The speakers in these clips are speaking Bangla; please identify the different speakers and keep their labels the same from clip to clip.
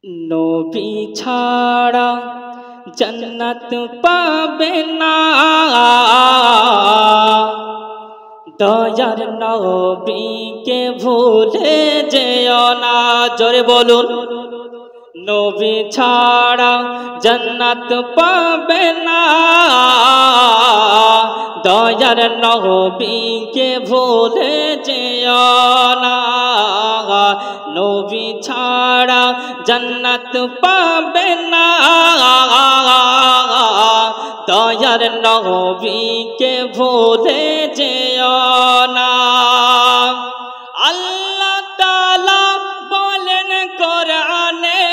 Speaker 1: নবী ছাড়া জান্নাত পাবে না, দয়ার নবীকে ভুলে যেও না। জোরে বলুন, নবী ছাড়া জান্নাত পাবে না, দয়ার নবীকে ভুলে যেও না। নবী ছাড়া জান্নাত পাবে না, দয়ার নবীকে ভুলে যেও না। আল্লাহ তাআলা বলেন কোরআনে,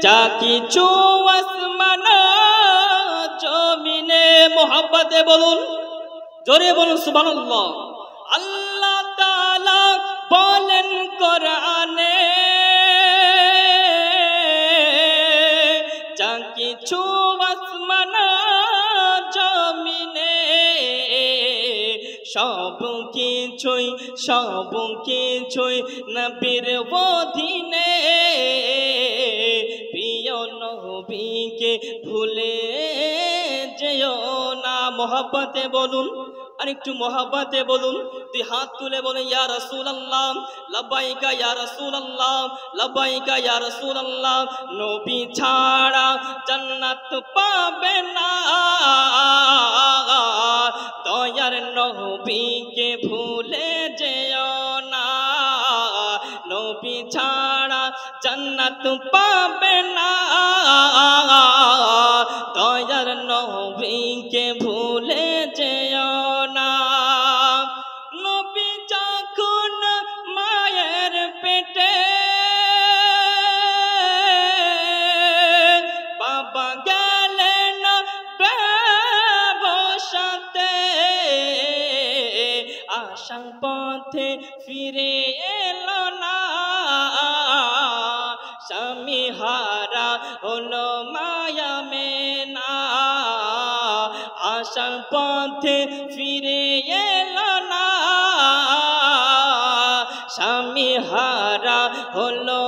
Speaker 1: যা কিছু আসমান জমিনে, মোহাব্বতে বলুন, জোরে বলুন সুবহানাল্লাহ। আল্লাহ তাআলা বলেন কোরআনে, যা কিছু আসমান জমিনে, সব কিছুই নবীর অধীনে। প্রিয় নবীকে ভুলে যেও না। মোহাব্বতে বলুন, আর একটু মোহাব্বতে বলুন, দুই হাত তুলে বলুন, ইয়া রাসূলুল্লাহ লাব্বাইকা ইয়া রাসূলুল্লাহ লাব্বাইকা ইয়া রাসূলুল্লাহ। নবী ছাড়া জান্নাত পাবে না, দয়ার নবীকে ভুলে যেও না। নবী ছাড়া জান্নাত পাবে না, দয়ার নবীকে ভুলে যেও না। নবী যখন মায়ের পেটে, বাবা গেলেন ব্যবসাতে, আসার পথে ফিরে এলো না, স্বামী হারা হলো মায়া মেনা। আসার পথে ফিরে এলো না, স্বামী হারা হলো